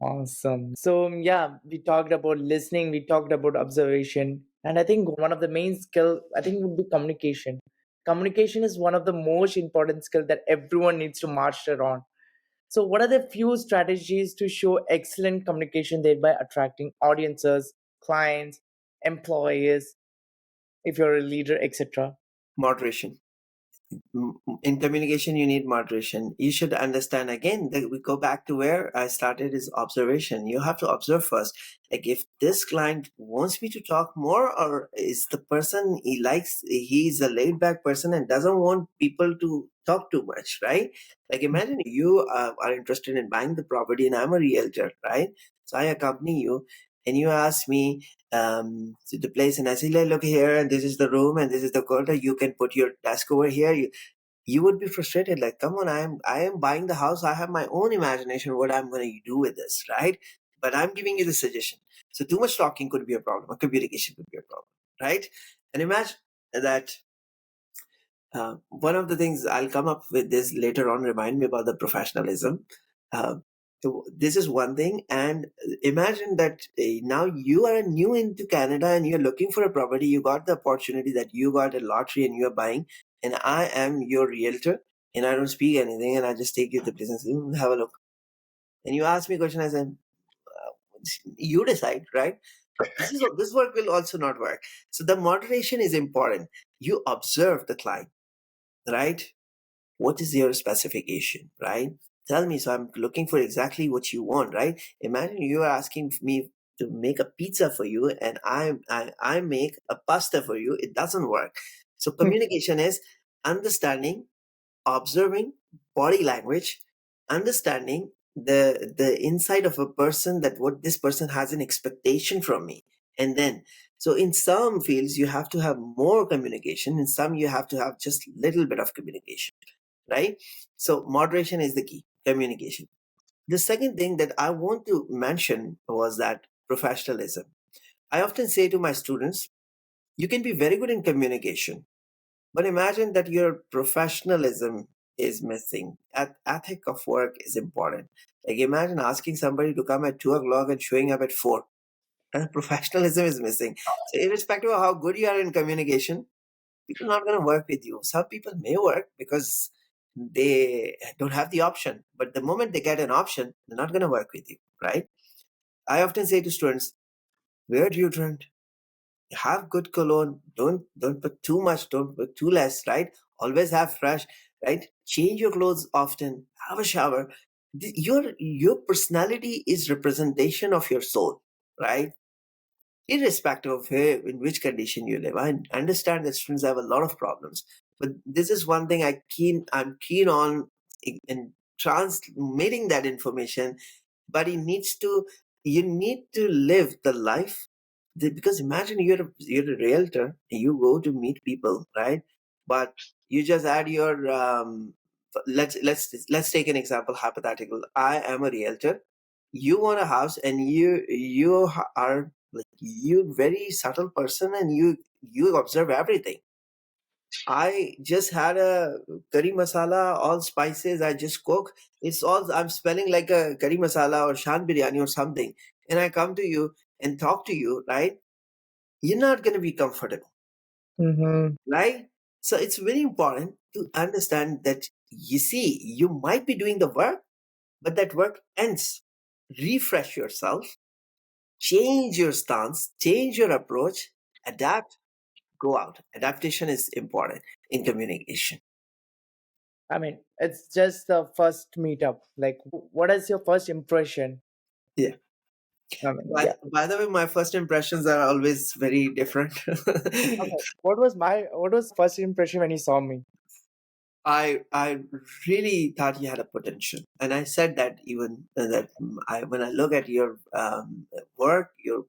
Awesome. So, yeah, we talked about listening, we talked about observation, and I think one of the main skill I think would be communication. Communication is one of the most important skill that everyone needs to master on. So, what are the few strategies to show excellent communication, thereby attracting audiences, clients, employees, if you're a leader, etc.? Moderation. In communication, you need moderation. You should understand again that we go back to where I started is observation. You have to observe first. Like if this client wants me to talk more, or is the person he's a laid back person and doesn't want people to talk too much, right? Like imagine you are interested in buying the property and I'm a realtor, right? So I accompany you and you ask me to the place and I say, look here, and this is the room and this is the corner. You can put your desk over here. You would be frustrated, like, come on, I am buying the house. I have my own imagination what I'm going to do with this, right? But I'm giving you the suggestion. So too much talking could be a problem, or communication could be a problem, right? And imagine that one of the things I'll come up with this later on, remind me about the professionalism. uh, so this is one thing, and imagine that now you are new into Canada and you're looking for a property. You got the opportunity that you got a lottery and you're buying, and I am your realtor, and I don't speak anything, and I just take you to the place and say, have a look." And you ask me a question, I say, you decide, right? This work will also not work. So the moderation is important. You observe the client, right? What is your specification, right? Tell me, so I'm looking for exactly what you want, right? Imagine you are asking me to make a pizza for you and I make a pasta for you. It doesn't work. So communication is understanding, observing body language, understanding the inside of a person, that what this person has an expectation from me. And then, so in some fields you have to have more communication, in some you have to have just little bit of communication, right? So moderation is the key, communication. The second thing that I want to mention was that professionalism. I often say to my students, you can be very good in communication, but imagine that your professionalism is missing. Ethic of work is important. Like imagine asking somebody to come at 2 o'clock and showing up at 4. And professionalism is missing. So irrespective of how good you are in communication, people are not going to work with you. Some people may work because they don't have the option, but the moment they get an option, they're not going to work with you, right? I often say to students, wear deodorant, have good cologne, don't put too much, don't put too less, right? Always have fresh, right? Change your clothes often, have a shower. Your personality is representation of your soul, right? Irrespective of in which condition you live. I understand that students have a lot of problems, but this is one thing I'm keen on in transmitting that information. But you need to live the life, because imagine you're a realtor and you go to meet people, right? But you just add your let's take an example, hypothetical. I am a realtor, you want a house, and you are like, you very subtle person, and you observe everything. I just had a curry masala, all spices. I just cook. It's all I'm smelling like a curry masala or shan biryani or something. And I come to you and talk to you, right? You're not going to be comfortable, Mm-hmm. right? So it's very important to understand that, you see, you might be doing the work, but that work ends. Refresh yourself, change your stance, change your approach, adapt, go out. Adaptation is important in communication. I mean, it's just the first meetup. Like, what is your first impression? Yeah. I mean, By, yeah. by the way, my first impressions are always very different. Okay. What was first impression when you saw me? I really thought you had a potential, and I said that even that when I look at your work, your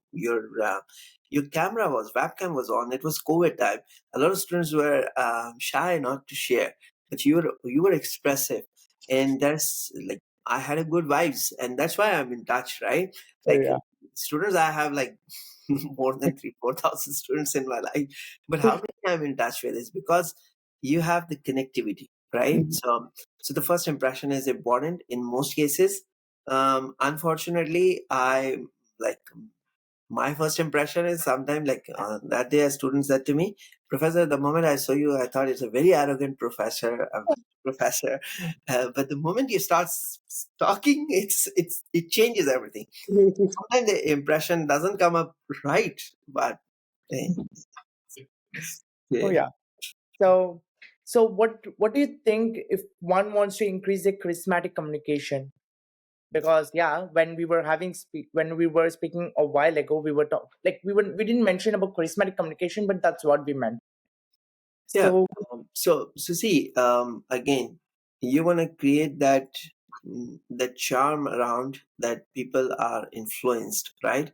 camera was webcam was on. It was COVID time. A lot of students were shy not to share, but you were expressive, and that's like I had a good vibes, and that's why I'm in touch, right? Oh, Like yeah. students, I have like more than 3,000-4,000 students in my life, but how many I'm in touch with is because you have the connectivity, right? Mhm. So the first impression is important in most cases. Unfortunately, I like my first impression is sometimes like that day a student said to me, "Professor, the moment I saw you, I thought it's a very arrogant professor. But the moment you start talking, it changes everything. Sometimes the impression doesn't come up right, but eh, Oh yeah, yeah. So what do you think if one wants to increase their charismatic communication? Because yeah, when we were speaking a while ago, we didn't mention about charismatic communication, but that's what we meant. yeah. So So see, again, you want to create that charm around that people are influenced, right,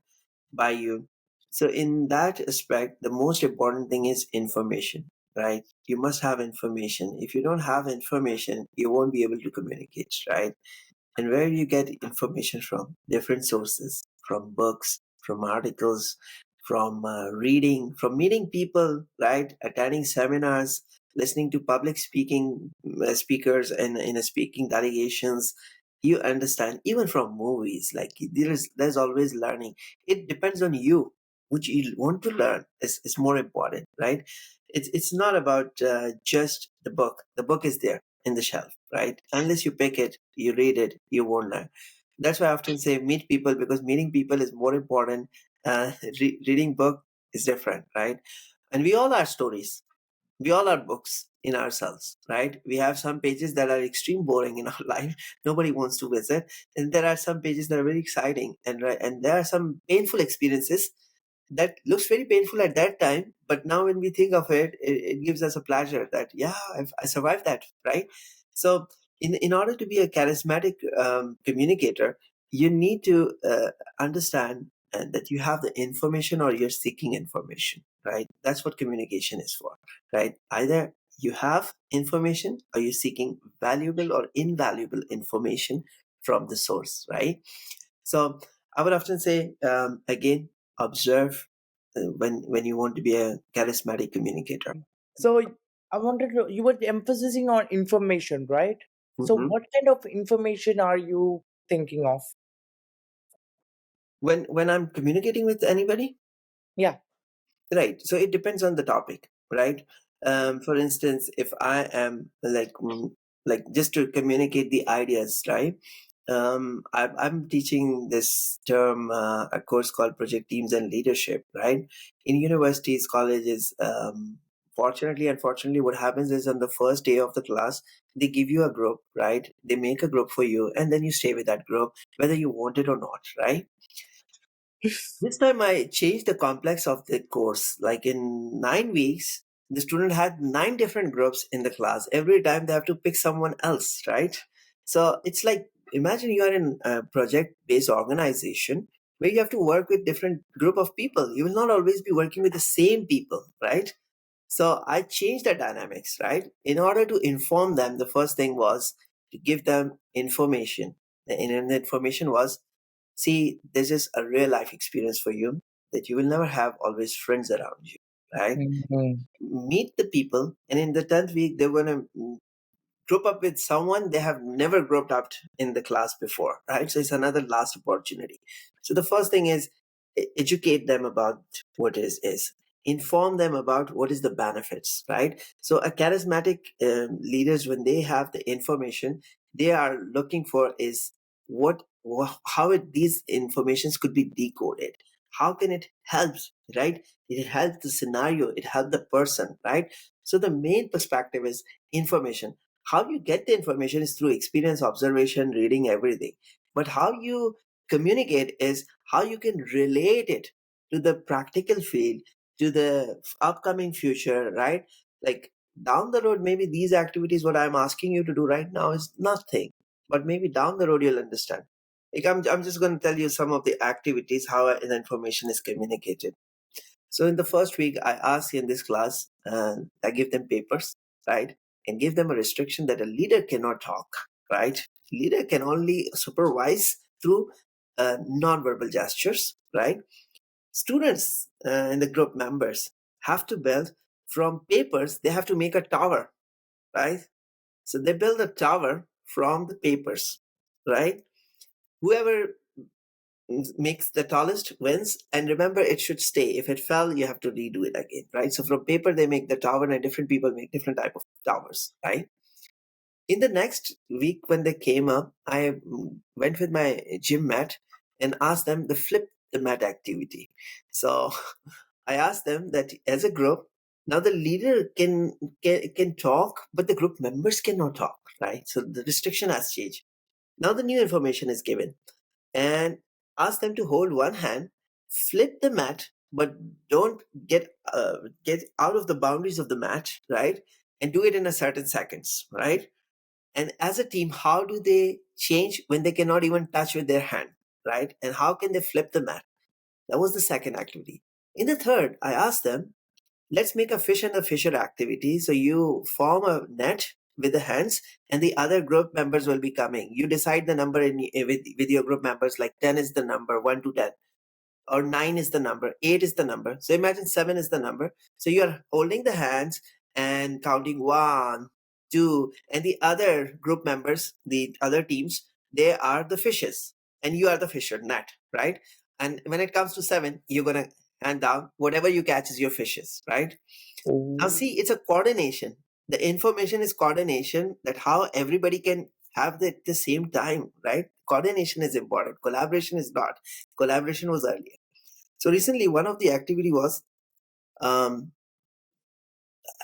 by you. So in that aspect, the most important thing is information, right? You must have information. If you don't have information, you won't be able to communicate, right? And where you get information from? Different sources, from books, from articles, from reading, from meeting people, right? Attending seminars, listening to public speaking speakers and in a speaking delegations. You understand, even from movies, like there's always learning. It depends on you. Which you want to learn is more important, right? It's not about just the book. The book is there in the shelf, right? Unless you pick it, you read it, you won't learn. That's why I often say meet people, because meeting people is more important. Reading book is different, right? And we all are stories. We all are books in ourselves, right? We have some pages that are extreme boring in our life. Nobody wants to visit. And there are some pages that are very exciting. And there are some painful experiences that looks very painful at that time, but now when we think of it gives us a pleasure that yeah, I survived that, right? So in order to be a charismatic communicator, you need to understand that you have the information or you're seeking information, right? That's what communication is for, right? Either you have information or you're seeking valuable or invaluable information from the source, right? So I would often say, again, observe when you want to be a charismatic communicator. so I wanted to, you were emphasizing on information, right? So Mhm. what kind of information are you thinking of? When I'm communicating with anybody, Yeah. right? So it depends on the topic, right? For instance, if I am like just to communicate the ideas, right? I'm teaching this term a course called Project Teams and Leadership, right? In universities, colleges, fortunately, unfortunately, what happens is on the first day of the class, they give you a group, right? They make a group for you, and then you stay with that group, whether you want it or not, right? This time I changed the complex of the course. Like in 9 weeks, the student had 9 different groups in the class. Every time they have to pick someone else, right? So it's like imagine you are in a project-based organization where you have to work with different group of people. You will not always be working with the same people, right? So I changed the dynamics, right? In order to inform them, the first thing was to give them information. And the information was, see, this is a real life experience for you that you will never have always friends around you, right? Mhm. Meet the people, and in the 10th week, they're going to group up with someone they have never grouped up in the class before, right? So it's another last opportunity. So the first thing is educate them about what is inform them about what is the benefits, right? So a charismatic leaders, when they have the information, they are looking for is how these informations could be decoded. How can it help, right? It helps the scenario, it helps the person, right? So the main perspective is information. How you get the information is through experience, observation, reading, everything. But how you communicate is how you can relate it to the practical field, to the upcoming future, right? Like down the road, maybe these activities, what I'm asking you to do right now is nothing, but maybe down the road you'll understand. Like I'm just going to tell you some of the activities, how the information is communicated. So in the first week, I ask in this class, I give them papers, right? And give them a restriction that a leader cannot talk, right? Leader can only supervise through non-verbal gestures, right? Students and the group members have to build from papers. They have to make a tower, right? So they build a tower from the papers, right? Whoever makes the tallest wins. And remember, it should stay. If it fell, you have to redo it again, right? So from paper, they make the tower, and different people make different type of towers, right? In the next week, when they came up, I went with my gym mat and asked them to flip the mat activity. So I asked them that as a group, now the leader can talk, but the group members cannot talk, right? So the restriction has changed. Now the new information is given, and ask them to hold one hand, flip the mat, but don't get out of the boundaries of the mat, right? And do it in a certain seconds, right? And as a team, how do they change when they cannot even touch with their hand, right? And how can they flip the mat? That was the second activity. In the third, I asked them, let's make a fish and a fisher activity. So you form a net with the hands, and the other group members will be coming. You decide the number with your group members, like 10 is the number, 1 to 10, or 9 is the number, 8 is the number. So imagine 7 is the number. So you are holding the hands and counting 1, 2, and the other group members, the other teams, they are the fishes, and you are the fisher net, right? And when it comes to 7, you're going to hand down whatever you catch is your fishes, right? Now, Oh. see, it's a coordination. The information is coordination, that how everybody can have the, at the same time, right? Coordination is important. Collaboration is not. Collaboration was earlier. So recently, one of the activity was, um,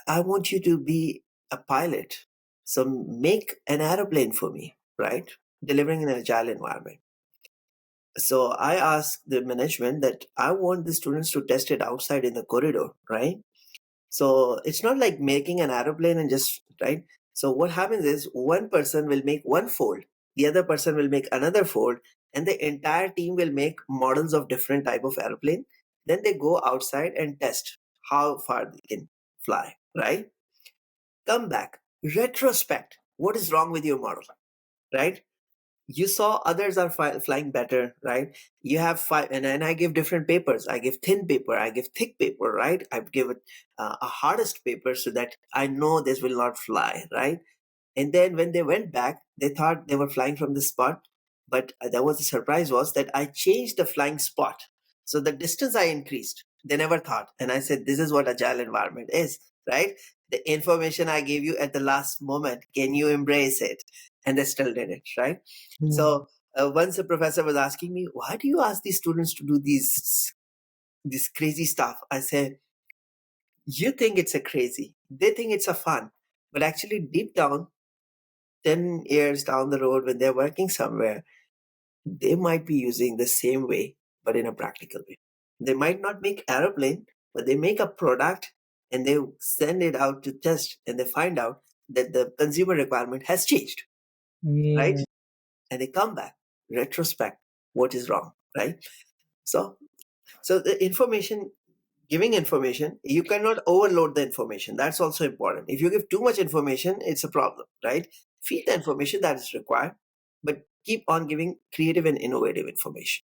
I want you to be a pilot. So make an aeroplane for me, right? Delivering in an agile environment. So I asked the management that I want the students to test it outside in the corridor, right? So it's not like making an aeroplane and just, right? So what happens is one person will make one fold, the other person will make another fold, and the entire team will make models of different type of airplane. Then they go outside and test how far they can fly, right? Come back, retrospect. What is wrong with your model, right? You saw others are flying better, right? You have five, and I give different papers. I give thin paper, I give thick paper, right? I give it a hardest paper so that I know this will not fly, right? And then when they went back, they thought they were flying from the spot. But there was a surprise was that I changed the flying spot. So the distance I increased. They never thought. And I said, this is what agile environment is, right? The information I gave you at the last moment, can you embrace it? And they still did it, right? Hmm. So once a professor was asking me, why do you ask these students to do this crazy stuff? I said, you think it's a crazy. They think it's a fun. But actually, deep down, 10 years down the road, when they're working somewhere, they might be using the same way, but in a practical way. They might not make aeroplane, but they make a product and they send it out to test, and they find out that the consumer requirement has changed, right? Hmm. And they come back, retrospect, what is wrong, right? So, so the information, giving information, you cannot overload the information. That's also important. If you give too much information, it's a problem, right? Feed the information that is required, but keep on giving creative and innovative information.